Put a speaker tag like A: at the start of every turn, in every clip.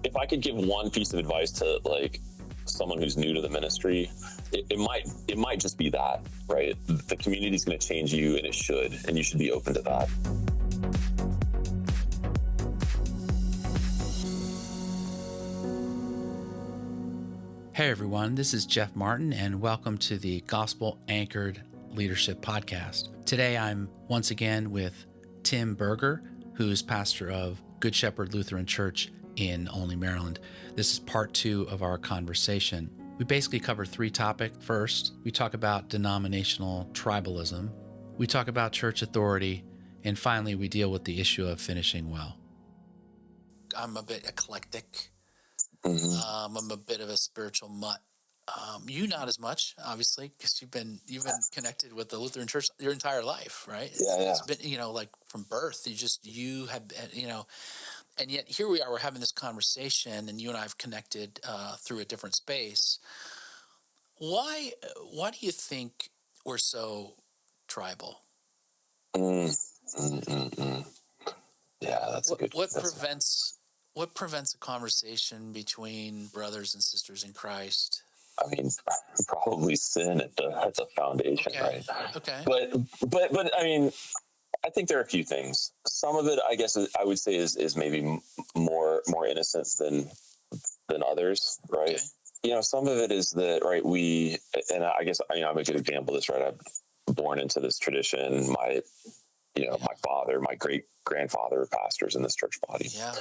A: if I could give one piece of advice to like someone who's new to the ministry, it might just be that, right? The community is going to change you, and it should, and you should be open to that.
B: Hey everyone, this is Jeff Martin, and welcome to the Gospel Anchored Leadership Podcast. Today I'm once again with Tim Boerger, who is pastor of Good Shepherd Lutheran Church in Olney, Maryland. This is part 2 of our conversation. We basically cover 3 topics. First, we talk about denominational tribalism. We talk about church authority. And finally, we deal with the issue of finishing well. I'm a bit eclectic. I'm a bit of a spiritual mutt. You not as much, obviously, because you've been connected with the Lutheran Church your entire life, right?
A: Yeah.
B: It's been, like from birth. You have, and yet here we are. We're having this conversation, and you and I have connected through a different space. Why do you think we're so tribal?
A: Yeah, that's a good.
B: What prevents a conversation between brothers and sisters in Christ?
A: I mean, probably sin at the foundation, right?
B: Okay.
A: But I mean, I think there are a few things. Some of it, I guess, I would say is maybe more innocent than others, right? Okay. Some of it is that, right, and I guess, I'm a good example of this, right? I'm born into this tradition. My father, my great-grandfather are pastors in this church body.
B: Yeah.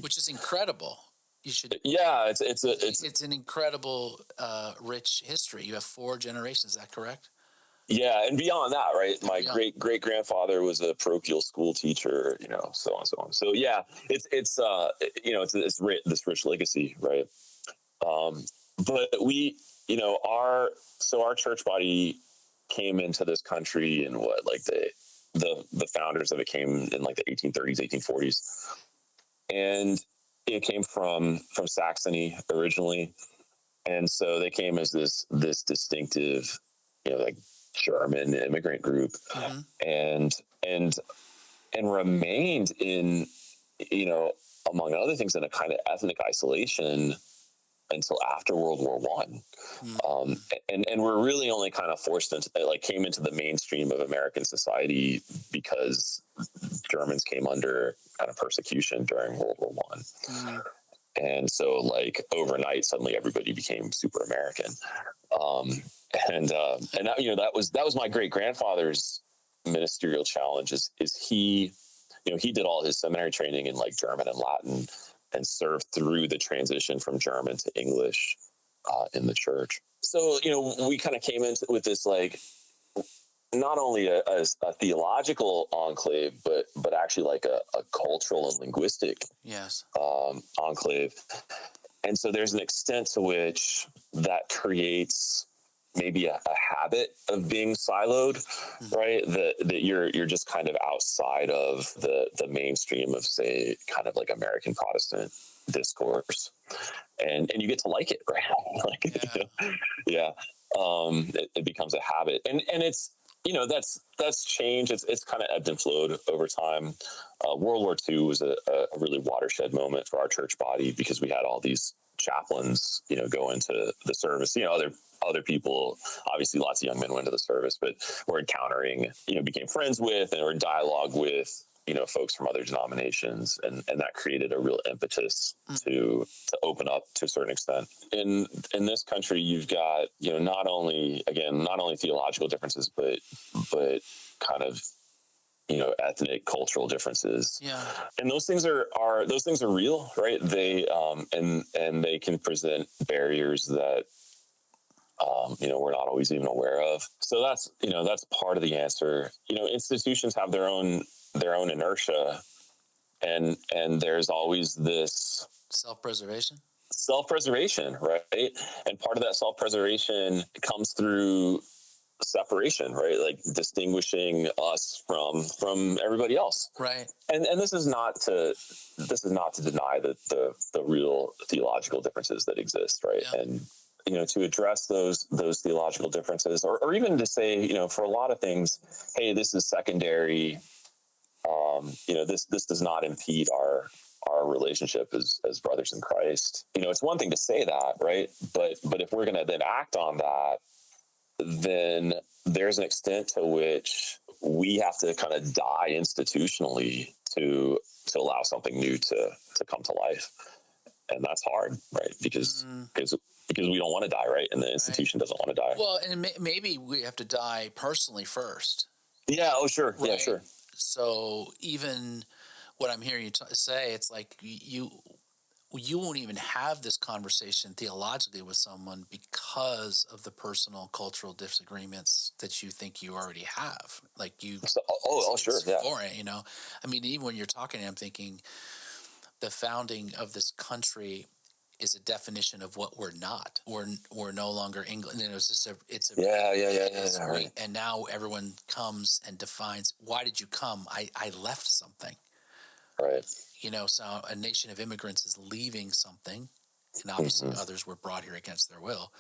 B: Which is incredible. You should.
A: Yeah, it's
B: an incredible, rich history. You have 4 generations. Is that correct?
A: Yeah, and beyond that, right? My great grandfather was a parochial school teacher, so on and so on. So yeah, it's this rich legacy, right? But we, our church body came into this country in the founders of it came in like the 1830s, 1840s. And it came from Saxony originally. And so they came as this distinctive, German immigrant group, and remained in, among other things, in a kind of ethnic isolation until after World War I. And we're really only kind of forced into, came into the mainstream of American society because Germans came under kind of persecution during World War I. And so overnight, suddenly everybody became super American. And that was my great grandfather's ministerial challenge is he did all his seminary training in German and Latin and served through the transition from German to English in the church. So, we kind of came into with this, not only a theological enclave, but actually a cultural and linguistic enclave. And so there's an extent to which that creates maybe a habit of being siloed, right? That you're just kind of outside of the mainstream of, say, kind of American Protestant discourse, and you get to like it, right? It becomes a habit, and it's that's changed. It's kind of ebbed and flowed over time. World War II was a really watershed moment for our church body because we had all these chaplains, go into the service. Other people, obviously lots of young men went to the service, but we're encountering, became friends with and were in dialogue with, folks from other denominations. And that created a real impetus to open up to a certain extent. In this country, you've got, not only theological differences, but kind of, ethnic, cultural differences. Yeah. And those things are real, right? They, and they can present barriers that, we're not always even aware of. So that's part of the answer. Institutions have their own inertia, and there's always this self-preservation, right? And part of that self-preservation comes through separation, right? Distinguishing us from everybody else.
B: Right.
A: And this is not to deny the real theological differences that exist, right? Yeah. And to address those theological differences, or even to say, for a lot of things, hey, this is secondary. This does not impede our relationship as brothers in Christ. It's one thing to say that, right? But if we're going to then act on that, then there's an extent to which we have to kind of die institutionally to allow something new to come to life. And that's hard, right? Because we don't want to die, right? And the institution doesn't want to die.
B: Well, and maybe we have to die personally first.
A: Yeah. Oh, sure.
B: Right?
A: Yeah, sure.
B: So even what I'm hearing you say, it's like you won't even have this conversation theologically with someone because of the personal cultural disagreements that you think you already have. Like you.
A: So, sure. Yeah.
B: Foreign, I mean, even when you're talking, I'm thinking the founding of this country is a definition of what we're not. We're no longer England. It's just
A: yeah. Right.
B: And now everyone comes and defines, why did you come? I left something.
A: Right.
B: So a nation of immigrants is leaving something, and obviously others were brought here against their will.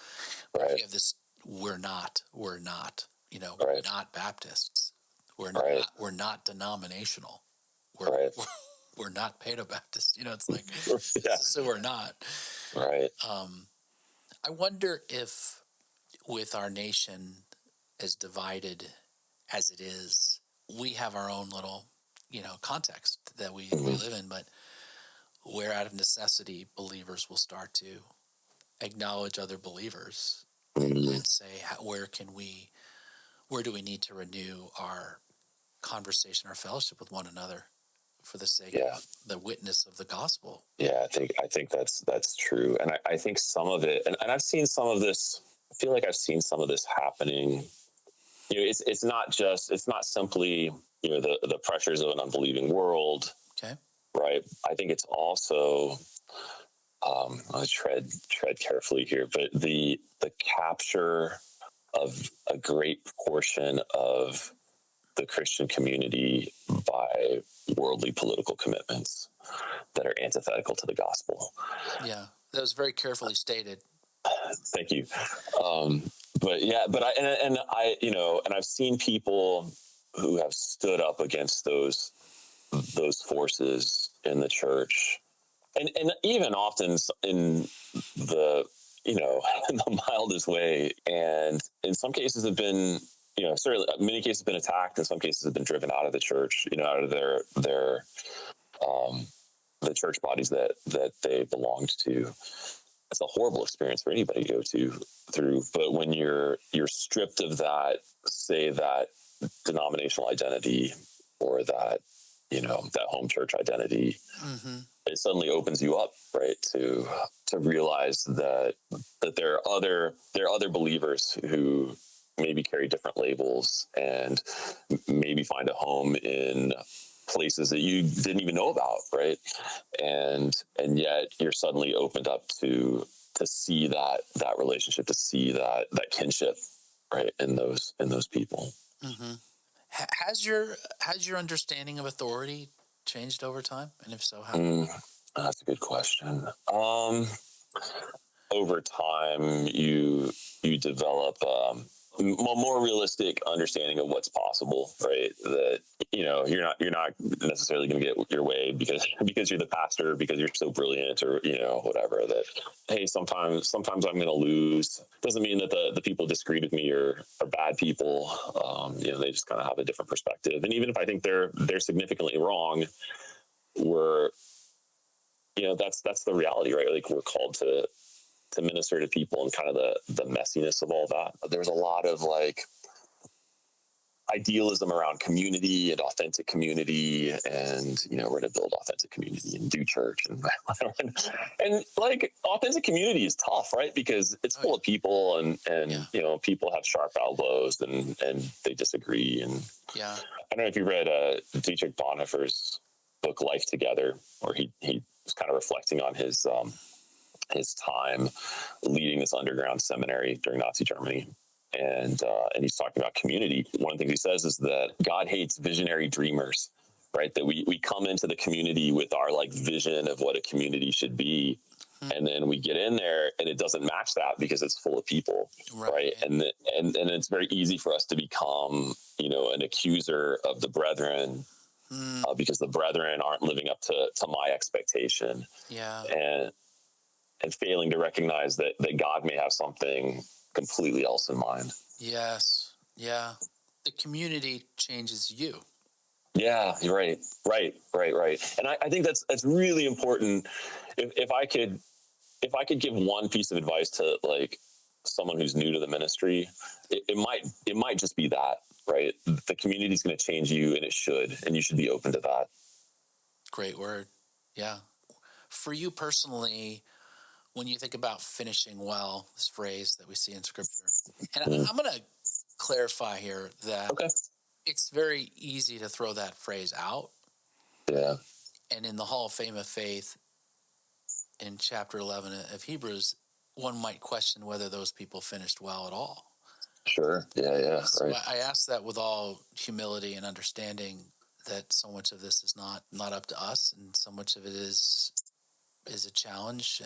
A: Right.
B: We have this, we're not, we're not Baptists. We're not denominational. We're not Paedo-Baptist. It's like, so we're not.
A: Right.
B: I wonder if with our nation as divided as it is, we have our own little, context that we live in, but where out of necessity, believers will start to acknowledge other believers and say, where do we need to renew our conversation, our fellowship with one another for the sake of the witness of the gospel?
A: Yeah, I think that's true. And I think some of it, and I've seen some of this, I feel like I've seen some of this happening. It's not simply, the pressures of an unbelieving world.
B: Okay.
A: Right. I think it's also, I'll tread carefully here, but the capture of a great portion of the Christian community by worldly political commitments that are antithetical to the gospel.
B: Yeah, that was very carefully stated.
A: Thank you. I've seen people who have stood up against those forces in the church, and even often in the in the mildest way, and in some cases have been, certainly many cases have been attacked, in some cases have been driven out of the church, out of their the church bodies that they belonged to. It's a horrible experience for anybody to go through. But when you're stripped of that, say that denominational identity or that, that home church identity, it suddenly opens you up, right, to realize that there are other believers who maybe carry different labels and maybe find a home in places that you didn't even know about, right? And yet you're suddenly opened up to see that relationship, to see that kinship, right, in those people.
B: Mm-hmm. Has your understanding of authority changed over time? And if so, how?
A: That's a good question. Over time, you develop a more realistic understanding of what's possible, right? That you're not necessarily going to get your way because you're the pastor, because you're so brilliant, or whatever. That, hey, sometimes I'm going to lose. Doesn't mean that the people who disagree with me are bad people. They just kind of have a different perspective. And even if I think they're significantly wrong, that's the reality, right? Like, we're called to minister to people and kind of the messiness of all that. There's a lot of idealism around community and authentic community, and we're to build authentic community and do church and authentic community is tough, right? Because it's full of people and people have sharp elbows and they disagree. And I don't know if you read Dietrich Bonhoeffer's book Life Together, where he was kind of reflecting on his time leading this underground seminary during Nazi Germany. And he's talking about community. One of the things he says is that God hates visionary dreamers, right? That we come into the community with our vision of what a community should be. And then we get in there and it doesn't match that because it's full of people. Right. And it's very easy for us to become, an accuser of the brethren because the brethren aren't living up to my expectation.
B: Yeah.
A: And failing to recognize that God may have something completely else in mind.
B: Yes. Yeah. The community changes you.
A: Yeah, you're right. And I think that's really important. If I could give one piece of advice to like someone who's new to the ministry, it might just be that, right? The community is going to change you, and it should, and you should be open to that.
B: Great word. Yeah. For you personally, when you think about finishing well, this phrase that we see in Scripture, and I'm going to clarify here that it's very easy to throw that phrase out.
A: Yeah.
B: And in the Hall of Fame of Faith, in chapter 11 of Hebrews, one might question whether those people finished well at all.
A: Sure. Yeah.
B: So
A: right.
B: I ask that with all humility and understanding that so much of this is not up to us, and so much of it is a challenge.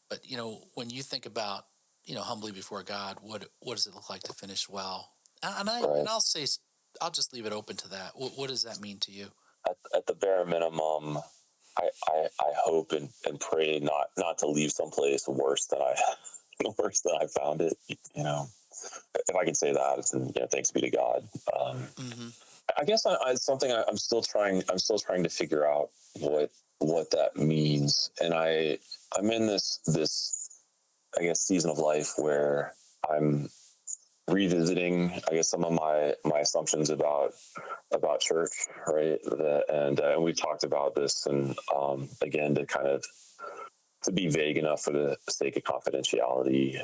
B: But when you think about humbly before God, what does it look like to finish well? And I'll just leave it open to that. What does that mean to you?
A: At the bare minimum, I hope and pray not to leave someplace worse than I found it. If I can say that, then thanks be to God. I guess it's something I'm still trying to figure out what that means, and I'm in this I guess season of life where I'm revisiting, I guess, some of my assumptions about church, right? And we've talked about this, and again, to be vague enough for the sake of confidentiality,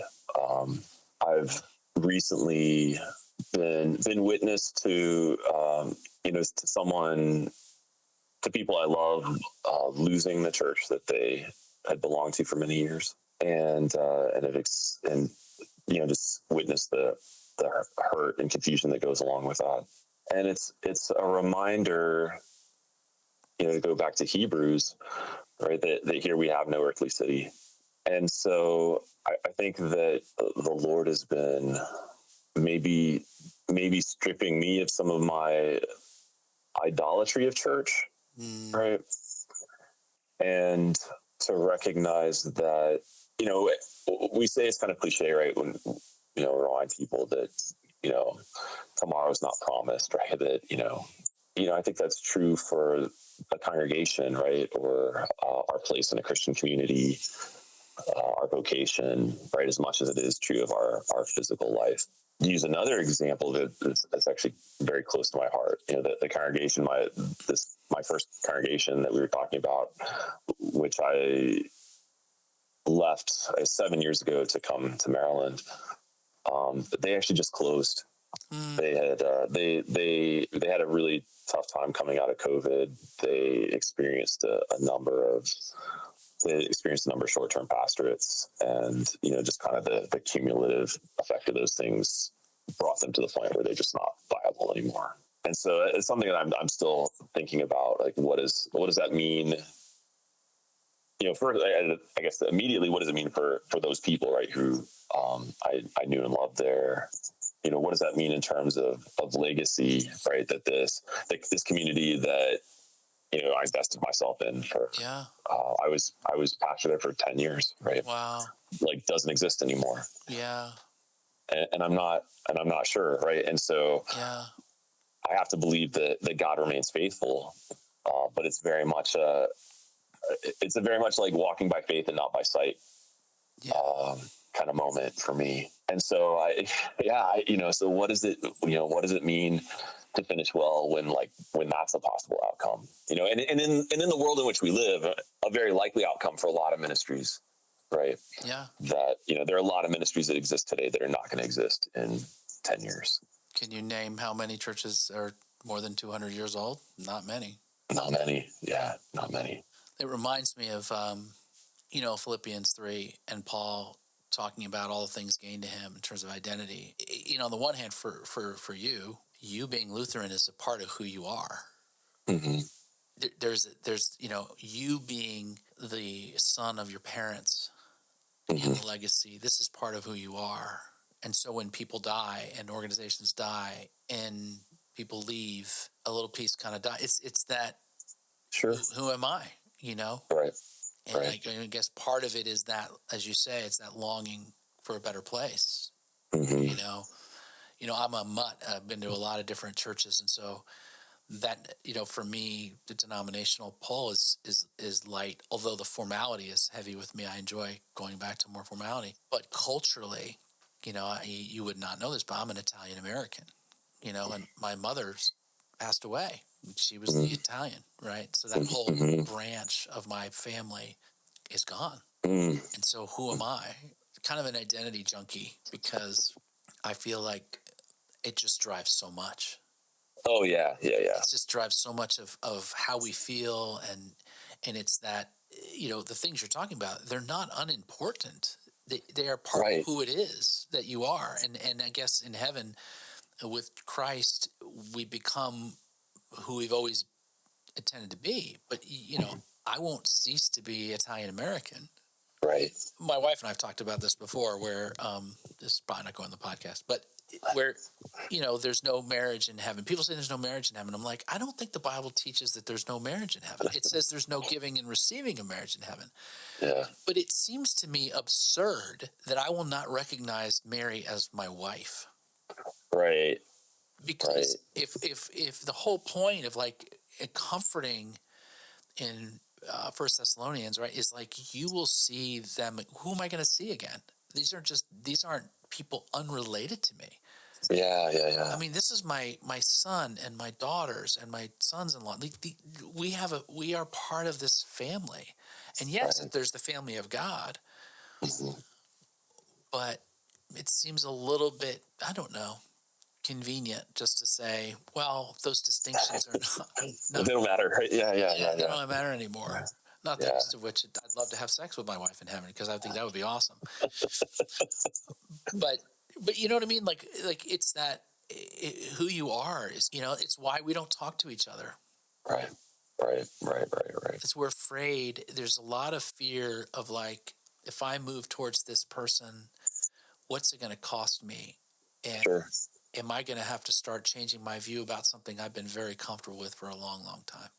A: I've recently been witness to to people I love losing the church that they had belonged to for many years, and just witness the hurt and confusion that goes along with that. And it's a reminder, to go back to Hebrews, right? That here we have no earthly city. And so I think that the Lord has been maybe stripping me of some of my idolatry of church, right? And to recognize that, we say it's kind of cliche, right? When, remind people that, tomorrow's not promised, right? That, I think that's true for a congregation, right? Or our place in a Christian community, our vocation, right? As much as it is true of our physical life. Use another example that's actually very close to my heart. The congregation, my first congregation that we were talking about, which I left 7 years ago to come to Maryland. They actually just closed. They had a really tough time coming out of COVID. They experienced a number of short-term pastorates, and just kind of the cumulative effect of those things brought them to the point where they're just not viable anymore. And so it's something that I'm still thinking about, like what does that mean? First, I guess immediately, what does it mean for those people, right, who I knew and loved there? What does that mean in terms of legacy, right? That this community that I invested myself in for. Yeah. I was pastor there for 10 years, right?
B: Wow.
A: Like, doesn't exist anymore.
B: Yeah.
A: And I'm not sure, right? And so I have to believe that God remains faithful, but it's very much like walking by faith and not by sight, kind of moment for me. And so so what does it mean to finish well when that's a possible outcome, and in the world in which we live, a very likely outcome for a lot of ministries, right?
B: Yeah.
A: That, there are a lot of ministries that exist today that are not going to exist in 10 years.
B: Can you name how many churches are more than 200 years old? Not many.
A: Not many. Yeah, not many.
B: It reminds me of, Philippians 3 and Paul talking about all the things gained to him in terms of identity. On the one hand, for you being Lutheran is a part of who you are.
A: Mm-hmm.
B: There's you being the son of your parents,
A: mm-hmm.
B: and the legacy. This is part of who you are. And so when people die and organizations die, and people leave, a little piece kind of dies. It's that,
A: Sure.
B: who am I,
A: Right.
B: And I guess part of it is that, as you say, it's that longing for a better place.
A: Mm-hmm.
B: I'm a mutt. I've been to a lot of different churches, and so that, for me, the denominational pull is light, although the formality is heavy with me. I enjoy going back to more formality, but culturally, you would not know this, but I'm an Italian American, and my mother's passed away. She was the Italian, right? So that whole branch of my family is gone. And so who am I? Kind of an identity junkie, because I feel like it just drives so much.
A: Oh yeah.
B: It just drives so much of how we feel, and it's that, the things you're talking about, they're not unimportant. They are part of who it is that you are. And I guess in heaven with Christ, we become who we've always intended to be. But, I won't cease to be Italian American.
A: Right.
B: My wife and I have talked about this before, where this is probably not going on the podcast, but where, there's no marriage in heaven. People say there's no marriage in heaven. I'm like, I don't think the Bible teaches that there's no marriage in heaven. It says there's no giving and receiving of marriage in heaven.
A: Yeah.
B: But it seems to me absurd that I will not recognize Mary as my wife.
A: Right.
B: Because if the whole point of like comforting in First Thessalonians, right, is like, you will see them. Who am I going to see again? These aren't people unrelated to me.
A: Yeah.
B: I mean, this is my son and my daughters and my sons-in-law. We are part of this family, and yes, there's the family of God, but it seems a little bit, I don't know, convenient just to say, well, those distinctions are not
A: they don't matter, right? Yeah.
B: They don't matter anymore. Not the least of which I'd love to have sex with my wife in heaven, because I think that would be awesome. But you know what I mean? Like it's that who you are is, it's why we don't talk to each other.
A: Right.
B: It's, we're afraid. There's a lot of fear of like, if I move towards this person, what's it going to cost me? And am I going to have to start changing my view about something I've been very comfortable with for a long, long time?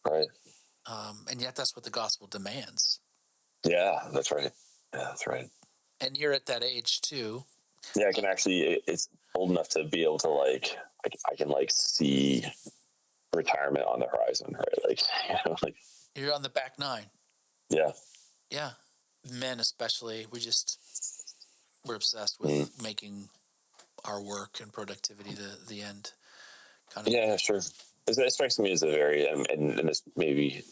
A: Right.
B: And yet that's what the gospel demands.
A: Yeah, that's right.
B: And you're at that age too.
A: Yeah, I can actually, it's old enough to be able to I can see retirement on the horizon, right?
B: You're on the back nine.
A: Yeah.
B: Yeah. Men especially, we're obsessed with making our work and productivity the end. Kind of.
A: Yeah, sure. It strikes me as a very, and this maybe,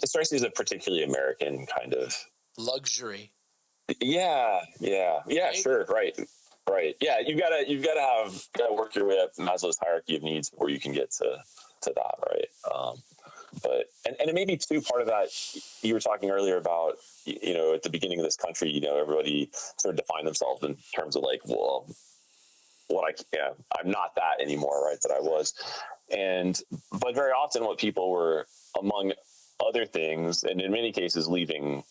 A: it strikes me as a particularly American kind of
B: luxury.
A: Yeah, right? Sure. Right. Yeah. You've got to work your way up Maslow's hierarchy of needs before you can get to that. Right. But it may be too, part of that, you were talking earlier about, at the beginning of this country, everybody sort of defined themselves in terms of well, I'm not that anymore, right? That I was. But very often what people were, among other things, and in many cases leaving,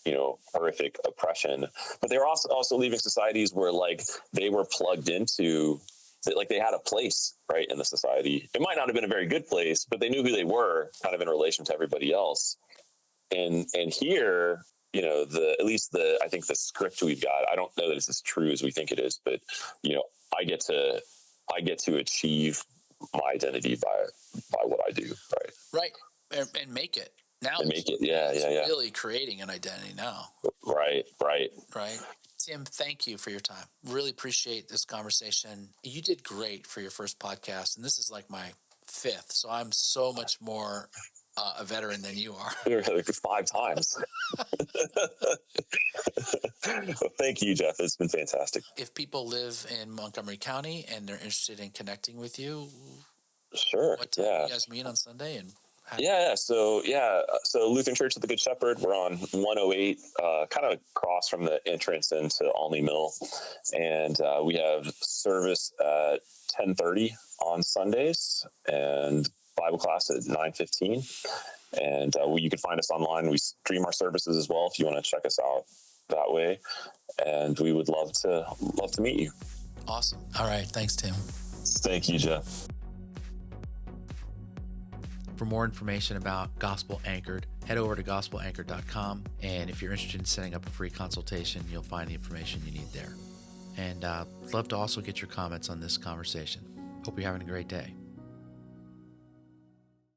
A: horrific oppression, but they were also leaving societies where they were plugged into, they had a place, right, in the society. It might not have been a very good place, but they knew who they were kind of in relation to everybody else. And here, at least I think the script we've got, I don't know that it's as true as we think it is, but, I get to achieve my identity by what I do.
B: Right. And make it. Now
A: make it. Yeah.
B: Really creating an identity now.
A: Right.
B: Tim, thank you for your time. Really appreciate this conversation. You did great for your first podcast, and this is like my fifth, so I'm so much more a veteran than you are.
A: 5 times. Well, thank you, Jeff. It's been fantastic.
B: If people live in Montgomery County and they're interested in connecting with you,
A: sure.
B: What time do you guys meet on Sunday? And
A: So Lutheran Church of the Good Shepherd, we're on 108, kind of across from the entrance into Olney Mill, and we have service at 10:30 on Sundays and Bible class at 9:15. And you can find us online. We stream our services as well if you want to check us out that way. And we would love to meet you.
B: Awesome. All right. Thanks, Tim.
A: Thank you, Jeff.
B: For more information about Gospel Anchored, head over to gospelanchored.com. And if you're interested in setting up a free consultation, you'll find the information you need there. And I'd love to also get your comments on this conversation. Hope you're having a great day.